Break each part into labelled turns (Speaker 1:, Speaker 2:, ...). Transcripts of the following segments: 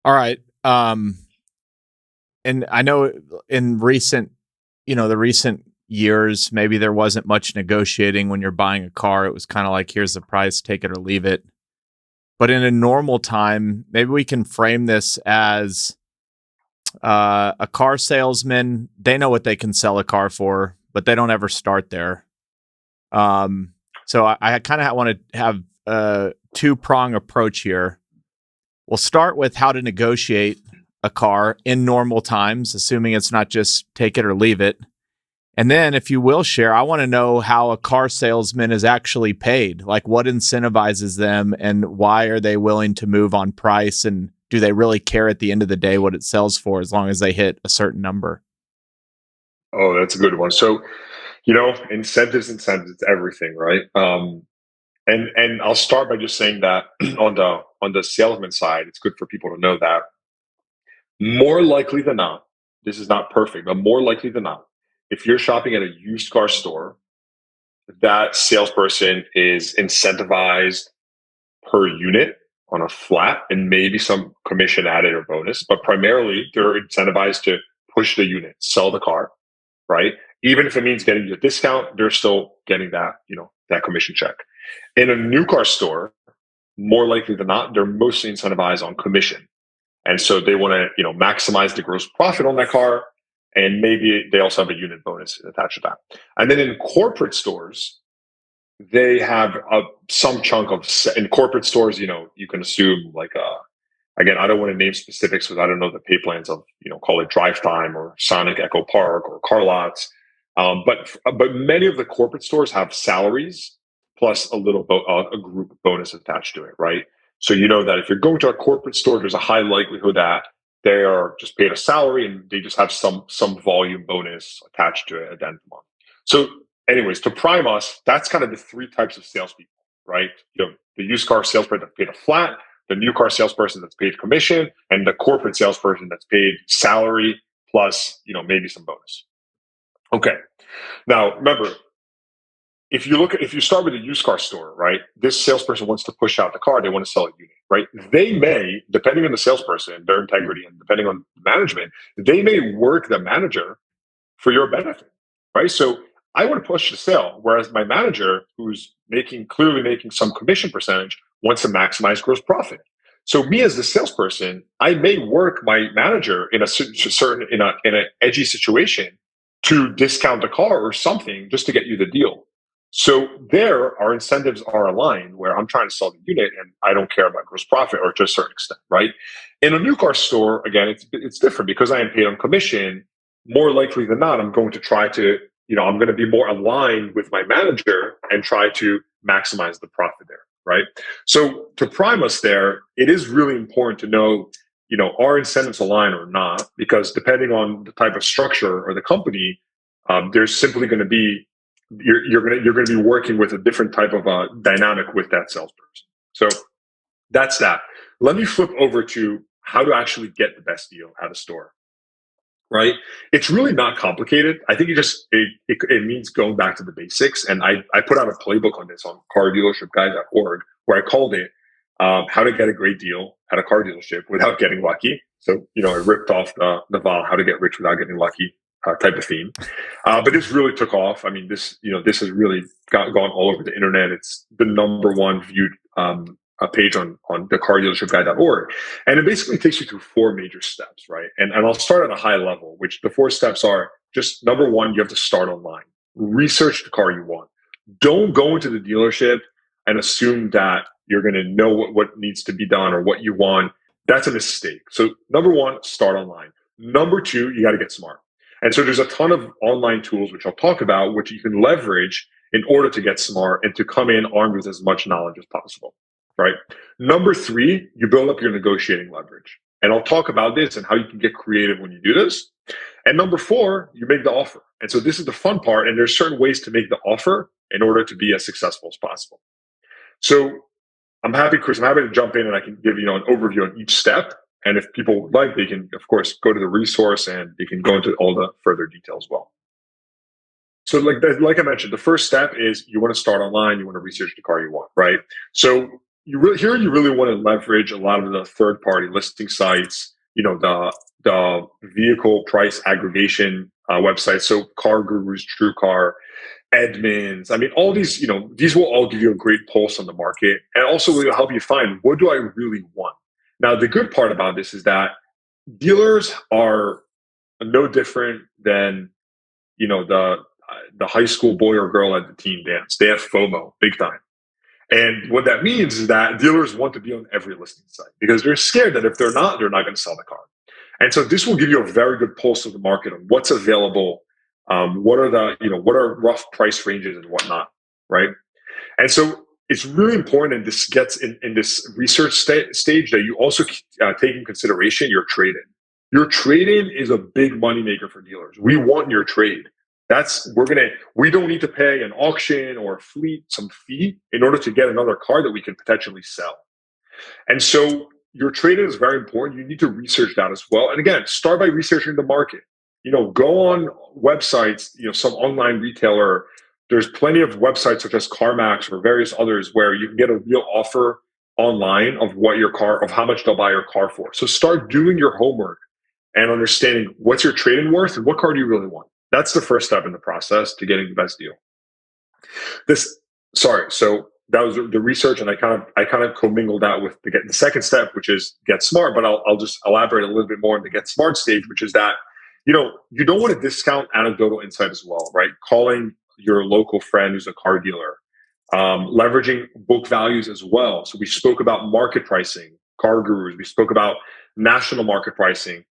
Speaker 1: All right. And I know in recent, the recent years, maybe there wasn't much negotiating when you're buying a car. It was kind of like, here's the price, take it or leave it. But in a normal time, maybe we can frame this as a car salesman. They know what they can sell a car for, but they don't ever start there. So I kind of want to have a two-prong approach here. We'll start with how to negotiate a car in normal times, assuming it's not just take it or leave it. And then if you will share, I want to know how a car salesman is actually paid. Like what incentivizes them and why are they willing to move on price? And do they really care at the end of the day what it sells for as long as they hit a certain number?
Speaker 2: Oh, that's a good one. So, incentives, it's everything, right? And I'll start by just saying that on the salesman side, it's good for people to know that more likely than not, this is not perfect, but more likely than not, if you're shopping at a used car store, that salesperson is incentivized per unit on a flat and maybe some commission added or bonus, but primarily they're incentivized to push the unit, sell the car, right? Even if it means getting you a discount, they're still getting that commission check. In a new car store, more likely than not, they're mostly incentivized on commission. And so they want to, maximize the gross profit on that car. And maybe they also have a unit bonus attached to that. And then in corporate stores, they have some chunk of, in corporate stores, you can assume like, again, I don't want to name specifics because I don't know the pay plans of, call it Drive Time or Sonic Echo Park or Car Lots. But many of the corporate stores have salaries plus a group bonus attached to it, right? So you know that if you're going to a corporate store, there's a high likelihood that they are just paid a salary and they just have some volume bonus attached to it at the end of the month. So, anyways, to prime us, that's kind of the three types of salespeople, right? The used car salesperson that's paid a flat, the new car salesperson that's paid commission, and the corporate salesperson that's paid salary plus, maybe some bonus. Okay. Now, remember, if you start with a used car store, right? This salesperson wants to push out the car, they want to sell a unit, right? They may, depending on the salesperson, their integrity, and depending on management, they may work the manager for your benefit, right? So I want to push the sale, whereas my manager, who's clearly making some commission percentage, wants to maximize gross profit. So me as the salesperson, I may work my manager in an edgy situation to discount the car or something just to get you the deal. So there, our incentives are aligned where I'm trying to sell the unit and I don't care about gross profit or to a certain extent, right? In a new car store, again, it's different because I am paid on commission. More likely than not, I'm going to try to, I'm going to be more aligned with my manager and try to maximize the profit there, right? So to prime us there, it is really important to know, our incentives align or not, because depending on the type of structure or the company, there's simply going to be you're going to be working with a different type of dynamic with that salesperson. So that's that. Let me flip over to how to actually get the best deal at a store. Right? It's really not complicated. I think it means going back to the basics. And I put out a playbook on this on cardealershipguide.org where I called it how to get a great deal at a car dealership without getting lucky. So, I ripped off the Naval how to get rich without getting lucky type of theme. But this really took off. I mean, this has really gone all over the internet. It's the number one viewed a page on the cardealershipguide.org. And it basically takes you through four major steps, right? And I'll start at a high level, which the four steps are just number one, you have to start online. Research the car you want. Don't go into the dealership and assume that you're going to know what needs to be done or what you want. That's a mistake. So number one, start online. Number two, you got to get smart. And so there's a ton of online tools, which I'll talk about, which you can leverage in order to get smart and to come in armed with as much knowledge as possible. Right. Number three, you build up your negotiating leverage. And I'll talk about this and how you can get creative when you do this. And number four, you make the offer. And so this is the fun part. And there's certain ways to make the offer in order to be as successful as possible. So Chris, I'm happy to jump in and I can give you an overview on each step. And if people would like, they can, of course, go to the resource and they can go into all the further details as well. So like I mentioned, the first step is you want to start online. You want to research the car you want, right? So you really want to leverage a lot of the third party listing sites, the vehicle price aggregation websites. So Car Gurus, TrueCar, Edmunds. I mean, all these, these will all give you a great pulse on the market and also will help you find what do I really want. Now, the good part about this is that dealers are no different than, the high school boy or girl at the teen dance. They have FOMO big time. And what that means is that dealers want to be on every listing site because they're scared that if they're not going to sell the car. And so this will give you a very good pulse of the market on what's available, what are rough price ranges and whatnot, right? And so it's really important, and this gets in this research stage that you also take in consideration your trade-in. Your trade-in is a big moneymaker for dealers. We want your trade. We don't need to pay an auction or a fleet some fee in order to get another car that we can potentially sell. And so your trade-in is very important. You need to research that as well. And again, start by researching the market. Go on websites, some online retailer. There's plenty of websites such as CarMax or various others where you can get a real offer online of how much they'll buy your car for. So start doing your homework and understanding what's your trade-in worth and what car do you really want. That's the first step in the process to getting the best deal. So that was the research, and I kind of commingled that with the second step, which is get smart. But I'll just elaborate a little bit more on the get smart stage, which is that you don't want to discount anecdotal insight as well, right? Calling your local friend who's a car dealer, leveraging book values as well. So we spoke about market pricing, Car Gurus. We spoke about national market pricing.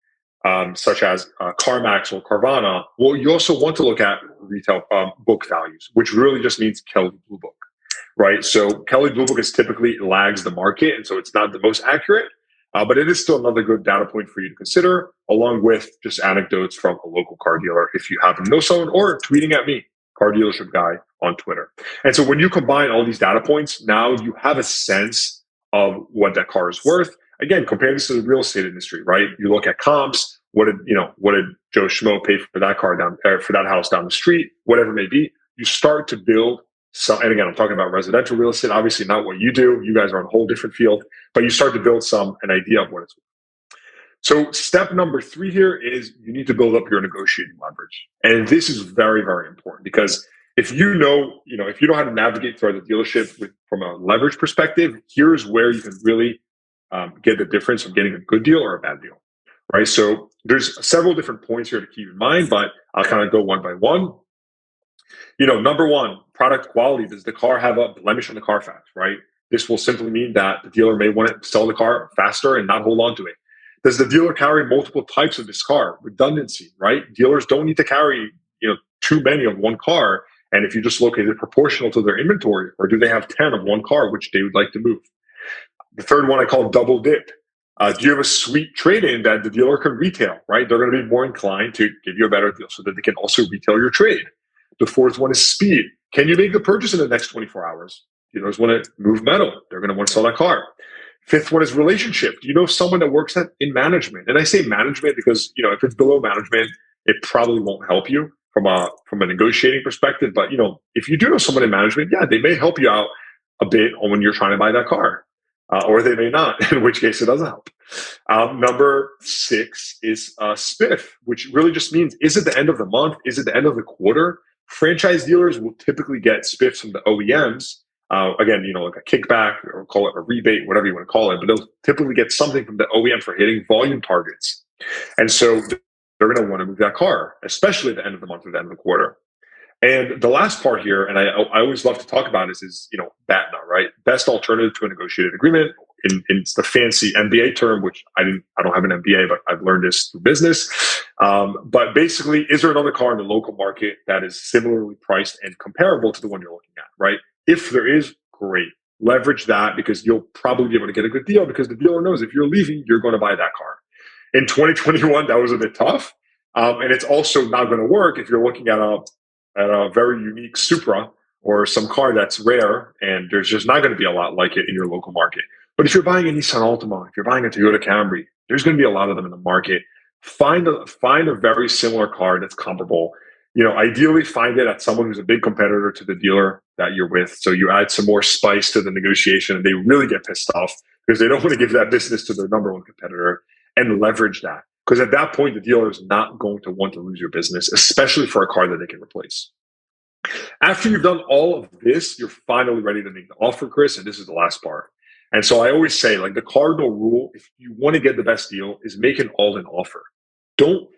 Speaker 2: Such as CarMax or Carvana. Well, you also want to look at retail book values, which really just means Kelley Blue Book, right? So Kelley Blue Book is typically lags the market, and so it's not the most accurate, but it is still another good data point for you to consider, along with just anecdotes from a local car dealer if you happen to know someone, or tweeting at me, Car Dealership Guy on Twitter. And so when you combine all these data points, now you have a sense of what that car is worth. Again, compare this to the real estate industry, right? You look at comps. What did Joe Schmo pay for that for that house down the street? Whatever it may be, you start to build some. And again, I'm talking about residential real estate. Obviously, not what you do. You guys are on a whole different field. But you start to build an idea of what it's worth. So step number 3 here is you need to build up your negotiating leverage, and this is very, very important because if you know how to navigate through the dealership from a leverage perspective, here's where you can really get the difference of getting a good deal or a bad deal, right? So there's several different points here to keep in mind, but I'll kind of go one by one. Number one, product quality. Does the car have a blemish on the Carfax, right? This will simply mean that the dealer may want to sell the car faster and not hold on to it. Does the dealer carry multiple types of this car? Redundancy, right? Dealers don't need to carry, too many of one car. And if you just look at it proportional to their inventory, or do they have 10 of one car, which they would like to move? The third one I call double dip. Do you have a sweet trade-in that the dealer can retail, right? They're going to be more inclined to give you a better deal so that they can also retail your trade. The fourth one is speed. Can you make the purchase in the next 24 hours? Dealers want to move metal. They're going to want to sell that car. Fifth one is relationship. Do you know someone that works in management? And I say management because, if it's below management, it probably won't help you from a negotiating perspective. But, if you do know someone in management, yeah, they may help you out a bit when you're trying to buy that car. Or they may not, in which case it doesn't help. Number 6 is spiff, which really just means, is it the end of the month? Is it the end of the quarter? Franchise dealers will typically get spiffs from the OEMs. Again, like a kickback or call it a rebate, whatever you want to call it, but they'll typically get something from the OEM for hitting volume targets. And so they're going to want to move that car, especially at the end of the month or the end of the quarter. And the last part here, and I always love to talk about this, is BATNA, right? Best alternative to a negotiated agreement. In the fancy MBA term, which I don't have an MBA, but I've learned this through business. But basically, is there another car in the local market that is similarly priced and comparable to the one you're looking at, right? If there is, great. Leverage that because you'll probably be able to get a good deal because the dealer knows if you're leaving, you're going to buy that car. In 2021, that was a bit tough. And it's also not going to work if you're looking at a very unique Supra or some car that's rare, and there's just not going to be a lot like it in your local market. But if you're buying a Nissan Altima, if you're buying a Toyota Camry, there's going to be a lot of them in the market. Find a very similar car that's comparable. Ideally find it at someone who's a big competitor to the dealer that you're with. So you add some more spice to the negotiation and they really get pissed off because they don't want to give that business to their number one competitor, and leverage that. Because at that point, the dealer is not going to want to lose your business, especially for a car that they can replace. After you've done all of this, you're finally ready to make the offer, Chris. And this is the last part. And so I always say, like, the cardinal rule, if you want to get the best deal, is make an all-in offer. Don't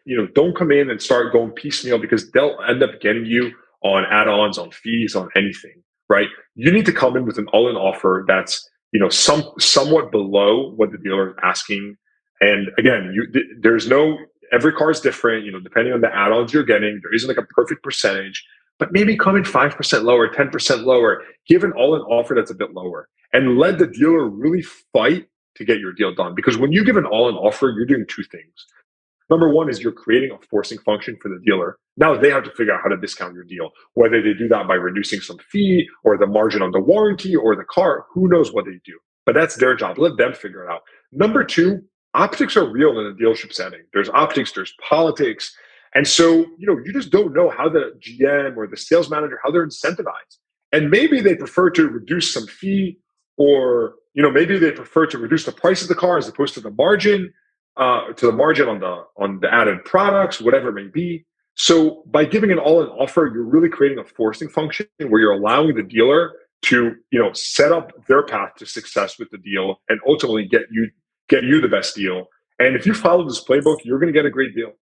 Speaker 2: come in and start going piecemeal, because they'll end up getting you on add-ons, on fees, on anything, right? You need to come in with an all-in offer that's, somewhat below what the dealer is asking. And again, every car is different, depending on the add-ons you're getting. There isn't like a perfect percentage, but maybe come in 5% lower, 10% lower, give an all-in offer that's a bit lower, and let the dealer really fight to get your deal done. Because when you give an all-in offer, you're doing two things. Number one is you're creating a forcing function for the dealer. Now they have to figure out how to discount your deal, whether they do that by reducing some fee or the margin on the warranty or the car. Who knows what they do? But that's their job. Let them figure it out. Number two, optics are real in a dealership setting. There's optics, there's politics. And so, you just don't know how the GM or the sales manager, how they're incentivized. And maybe they prefer to reduce some fee, or, maybe they prefer to reduce the price of the car as opposed to the margin. On the added products, whatever it may be. So by giving an all-in offer, you're really creating a forcing function where you're allowing the dealer to, set up their path to success with the deal and ultimately get you the best deal. And if you follow this playbook, you're going to get a great deal.